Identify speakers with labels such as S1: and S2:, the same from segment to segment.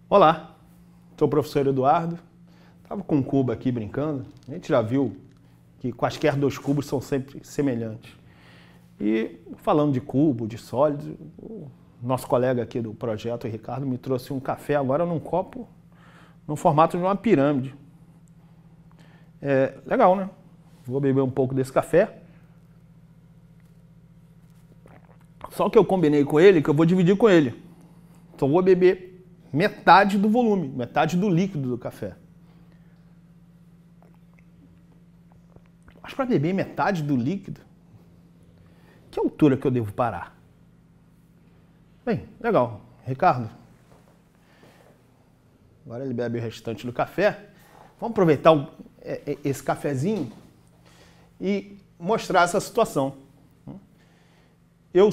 S1: Olá, sou o professor Eduardo. Estava com um cubo aqui brincando. A gente já viu que quaisquer dois cubos são sempre semelhantes. E falando de cubo, de sólido, o nosso colega aqui do projeto, o Ricardo, me trouxe um café agora num copo, no formato de uma pirâmide. É legal, né? Vou beber um pouco desse café. Só que eu combinei com ele que eu vou dividir com ele. Então vou beber metade do volume, metade do líquido do café. Mas para beber metade do líquido, que altura que eu devo parar? Bem, legal. Ricardo, agora ele bebe o restante do café. Vamos aproveitar esse cafezinho e mostrar essa situação. Eu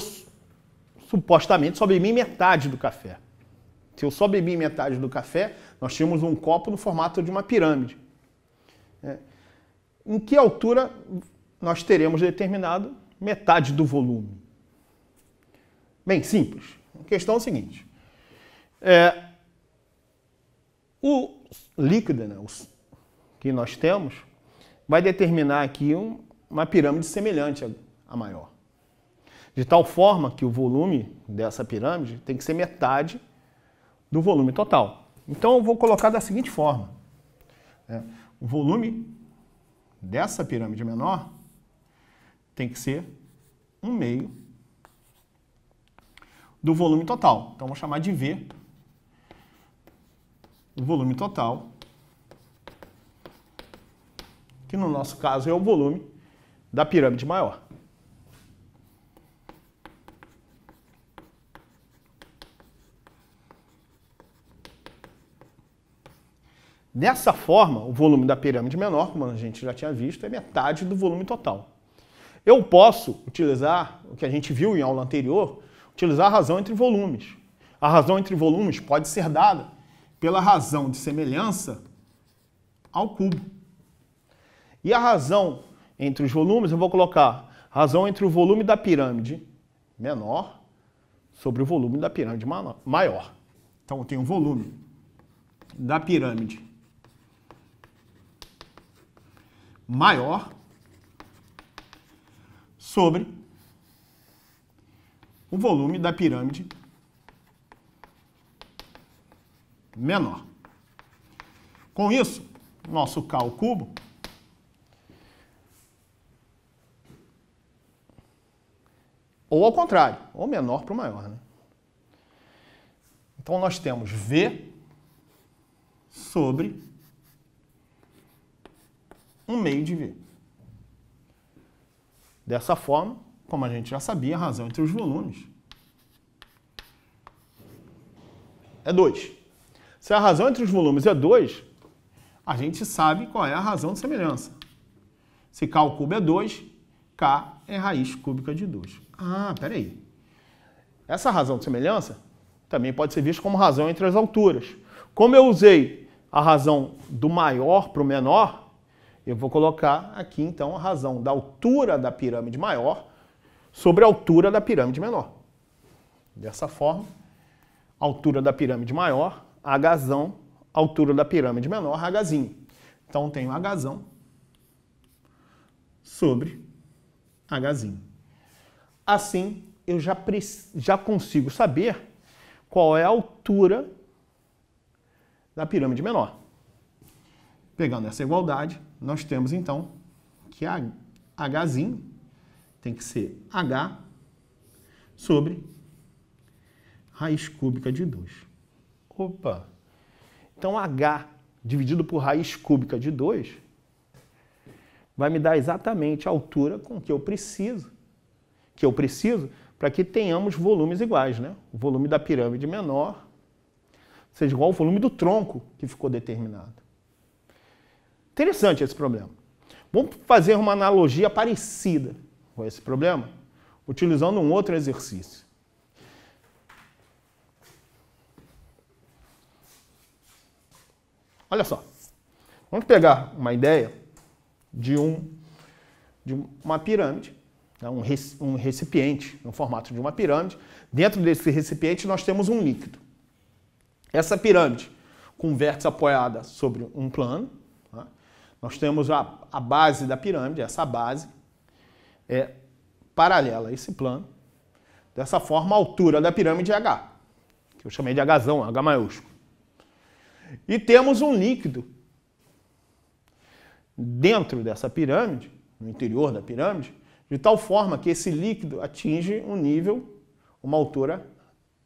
S1: supostamente só bebi metade do café. Se eu só bebi metade do café, nós tínhamos um copo no formato de uma pirâmide. Em que altura nós teremos determinado metade do volume? Bem, simples. A questão é a seguinte. O líquido, né, que nós temos vai determinar aqui uma pirâmide semelhante à maior. De tal forma que o volume dessa pirâmide tem que ser metade do volume total. Então eu vou colocar da seguinte forma. O volume dessa pirâmide menor tem que ser 1/2 do volume total. Então vou chamar de V o volume total, que no nosso caso é o volume da pirâmide maior. Dessa forma, o volume da pirâmide menor, como a gente já tinha visto, é metade do volume total. Eu posso utilizar, o que a gente viu em aula anterior, utilizar a razão entre volumes. A razão entre volumes pode ser dada pela razão de semelhança ao cubo. E a razão entre os volumes, eu vou colocar razão entre o volume da pirâmide menor sobre o volume da pirâmide maior. Então eu tenho o volume da pirâmide maior sobre o volume da pirâmide menor. Com isso, nosso K ao cubo ou ao contrário, ou menor para o maior, né? Então nós temos V sobre 1/2 de V. Dessa forma, como a gente já sabia, a razão entre os volumes é 2. Se a razão entre os volumes é 2, a gente sabe qual é a razão de semelhança. Se K ao cubo é 2, K é raiz cúbica de 2. Ah, peraí. Essa razão de semelhança também pode ser vista como razão entre as alturas. Como eu usei a razão do maior para o menor, eu vou colocar aqui, então, a razão da altura da pirâmide maior sobre a altura da pirâmide menor. Dessa forma, altura da pirâmide maior, Hzão, altura da pirâmide menor, Hzinho. Então, tenho Hzão sobre Hzinho. Assim, eu já consigo saber qual é a altura da pirâmide menor. Pegando essa igualdade, nós temos então que Hzinho tem que ser H sobre raiz cúbica de 2. Opa! Então H dividido por raiz cúbica de 2 vai me dar exatamente a altura com que eu preciso para que tenhamos volumes iguais, né? O volume da pirâmide menor seja igual ao volume do tronco que ficou determinado. Interessante esse problema. Vamos fazer uma analogia parecida com esse problema, utilizando um outro exercício. Olha só. Vamos pegar uma ideia de uma pirâmide, né, um recipiente no formato de uma pirâmide. Dentro desse recipiente nós temos um líquido. Essa pirâmide com vértice apoiada sobre um plano, tá? Nós temos a base da pirâmide, essa base é paralela a esse plano. Dessa forma, a altura da pirâmide é H, que eu chamei de Hzão, H maiúsculo. E temos um líquido dentro dessa pirâmide, no interior da pirâmide, de tal forma que esse líquido atinge um nível, uma altura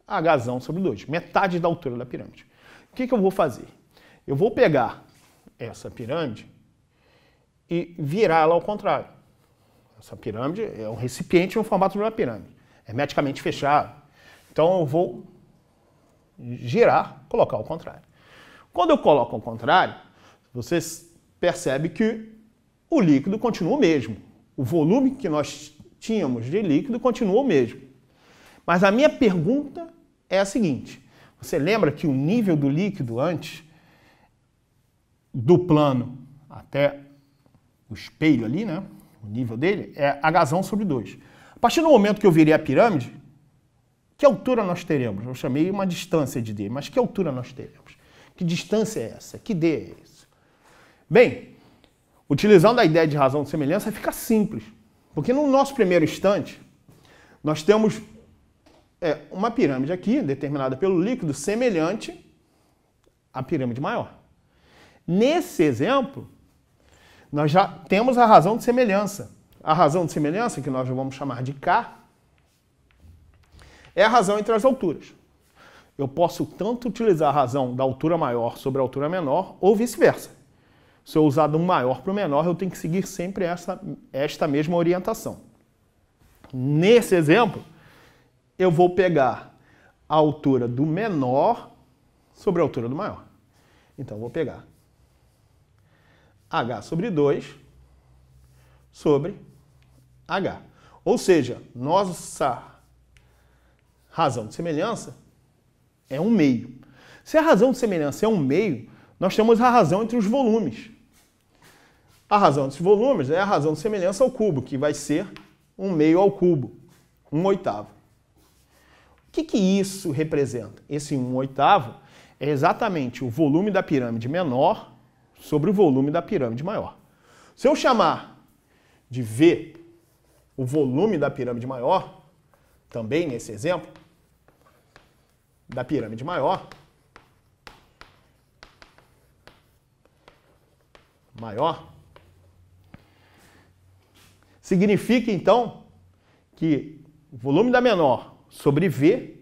S1: Hzão sobre 2, metade da altura da pirâmide. O que eu vou fazer? Eu vou pegar essa pirâmide e virar ela ao contrário. Essa pirâmide é um recipiente no formato de uma pirâmide, hermeticamente fechado. Então eu vou girar, colocar ao contrário. Quando eu coloco ao contrário, você percebe que o líquido continua o mesmo. O volume que nós tínhamos de líquido continua o mesmo. Mas a minha pergunta é a seguinte: você lembra que o nível do líquido antes do plano até o espelho ali, né? O nível dele é Hzão sobre 2. A partir do momento que eu virei a pirâmide, que altura nós teremos? Eu chamei uma distância de D, mas que altura nós teremos? Que distância é essa? Que D é isso? Bem, utilizando a ideia de razão de semelhança, fica simples. Porque no nosso primeiro instante, nós temos uma pirâmide aqui, determinada pelo líquido, semelhante à pirâmide maior. Nesse exemplo, nós já temos a razão de semelhança. A razão de semelhança, que nós vamos chamar de K, é a razão entre as alturas. Eu posso tanto utilizar a razão da altura maior sobre a altura menor, ou vice-versa. Se eu usar do maior para o menor, eu tenho que seguir sempre esta mesma orientação. Nesse exemplo, eu vou pegar a altura do menor sobre a altura do maior. Então, eu vou pegar H sobre 2 sobre H. Ou seja, nossa razão de semelhança é 1/2. Se a razão de semelhança é 1/2, nós temos a razão entre os volumes. A razão entre os volumes é a razão de semelhança ao cubo, que vai ser 1/2 ao cubo, 1/8. O que isso representa? Esse 1/8 é exatamente o volume da pirâmide menor sobre o volume da pirâmide maior. Se eu chamar de V o volume da pirâmide maior, também nesse exemplo, da pirâmide maior, significa então que o volume da menor sobre V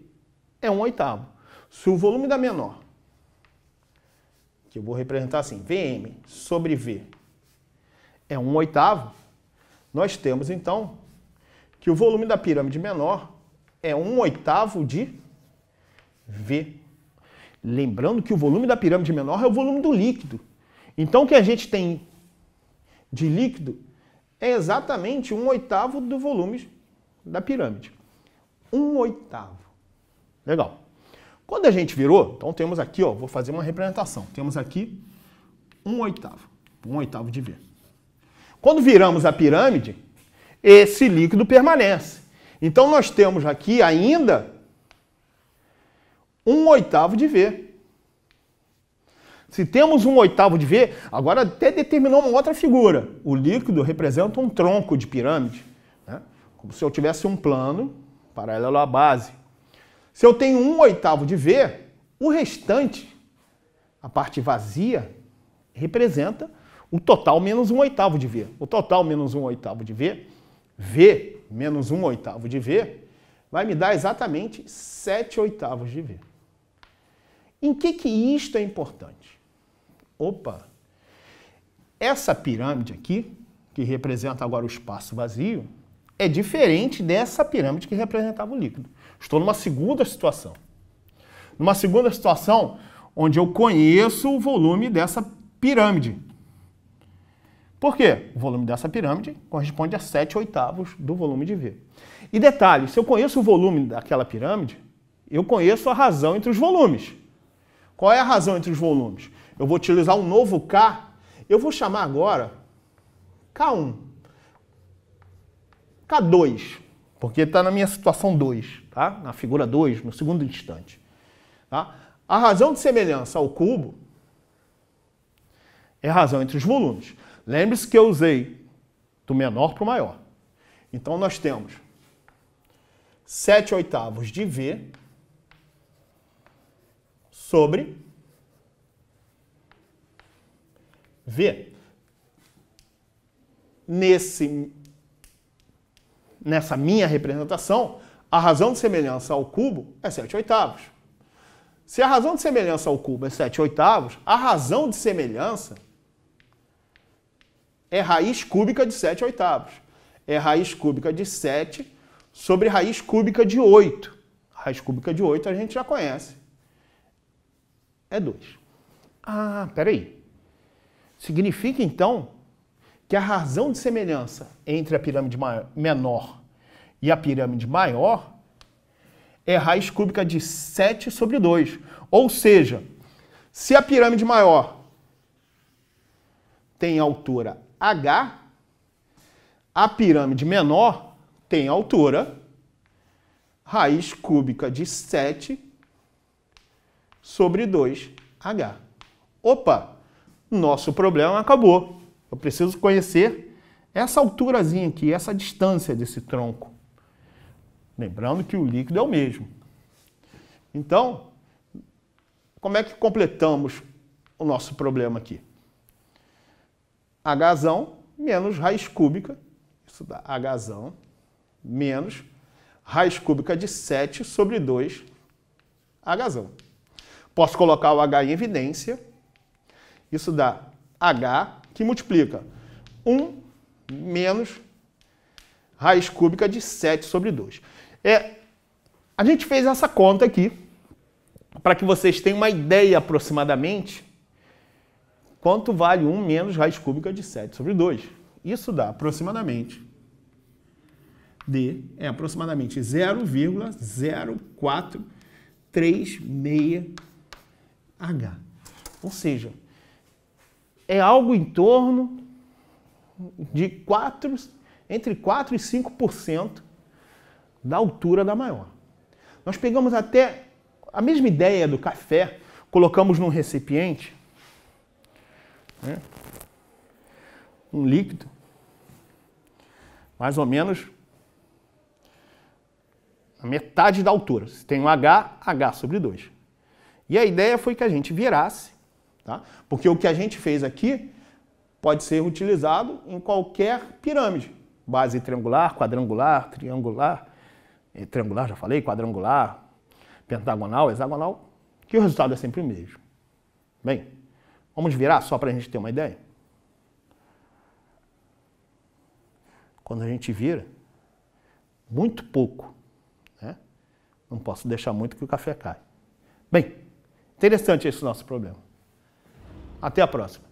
S1: é 1/8. Se o volume da menor, que eu vou representar assim, Vm sobre V, é 1/8, nós temos então que o volume da pirâmide menor é 1/8 de V. Lembrando que o volume da pirâmide menor é o volume do líquido. Então o que a gente tem de líquido é exatamente 1/8 do volume da pirâmide. 1/8. Legal. Quando a gente virou, então temos aqui, ó, vou fazer uma representação. Temos aqui 1/8. 1/8 de V. Quando viramos a pirâmide, esse líquido permanece. Então nós temos aqui ainda 1/8 de V. Se temos 1/8 de V, agora até determinou uma outra figura. O líquido representa um tronco de pirâmide, né? Como se eu tivesse um plano paralelo à base. Se eu tenho 1/8 de V, o restante, a parte vazia, representa o total menos 1/8 de V. O total menos 1/8 de V, V menos 1/8 de V, vai me dar exatamente 7/8 de V. Em que isto é importante? Opa! Essa pirâmide aqui, que representa agora o espaço vazio, é diferente dessa pirâmide que representava o líquido. Estou numa segunda situação. Numa segunda situação onde eu conheço o volume dessa pirâmide. Por quê? O volume dessa pirâmide corresponde a 7/8 do volume de V. E detalhe, se eu conheço o volume daquela pirâmide, eu conheço a razão entre os volumes. Qual é a razão entre os volumes? Eu vou utilizar um novo K, eu vou chamar agora K1, K2, porque está na minha situação 2, tá? Na figura 2, no segundo instante. Tá? A razão de semelhança ao cubo é a razão entre os volumes. Lembre-se que eu usei do menor para o maior. Então, nós temos 7/8 de V sobre V. Nessa minha representação, a razão de semelhança ao cubo é 7/8. Se a razão de semelhança ao cubo é 7/8, a razão de semelhança é raiz cúbica de 7/8. É raiz cúbica de 7 sobre raiz cúbica de 8. Raiz cúbica de 8 a gente já conhece. É 2. Ah, peraí. Significa, então, que a razão de semelhança entre a pirâmide menor e a pirâmide maior é raiz cúbica de 7 sobre 2. Ou seja, se a pirâmide maior tem altura H, a pirâmide menor tem altura raiz cúbica de 7 sobre 2H. Opa, nosso problema acabou. Eu preciso conhecer essa alturazinha aqui, essa distância desse tronco. Lembrando que o líquido é o mesmo. Então, como é que completamos o nosso problema aqui? Hzão menos raiz cúbica, isso dá Hzão menos raiz cúbica de 7 sobre 2Hzão. Posso colocar o H em evidência, isso dá H que multiplica 1 menos raiz cúbica de 7 sobre 2. A gente fez essa conta aqui para que vocês tenham uma ideia aproximadamente quanto vale 1 menos raiz cúbica de 7 sobre 2. Isso dá aproximadamente aproximadamente 0,0436 H. Ou seja, é algo em torno de entre 4% e 5% da altura da maior. Nós pegamos até a mesma ideia do café, colocamos num recipiente, né, um líquido, mais ou menos a metade da altura. Se tem um H, H sobre 2. E a ideia foi que a gente virasse, tá? Porque o que a gente fez aqui pode ser utilizado em qualquer pirâmide. Base triangular, quadrangular, triangular, triangular, já falei, quadrangular, pentagonal, hexagonal, que o resultado é sempre o mesmo. Bem, vamos virar só para a gente ter uma ideia? Quando a gente vira, muito pouco, né? Não posso deixar muito que o café cai. Bem, interessante esse nosso problema. Até a próxima.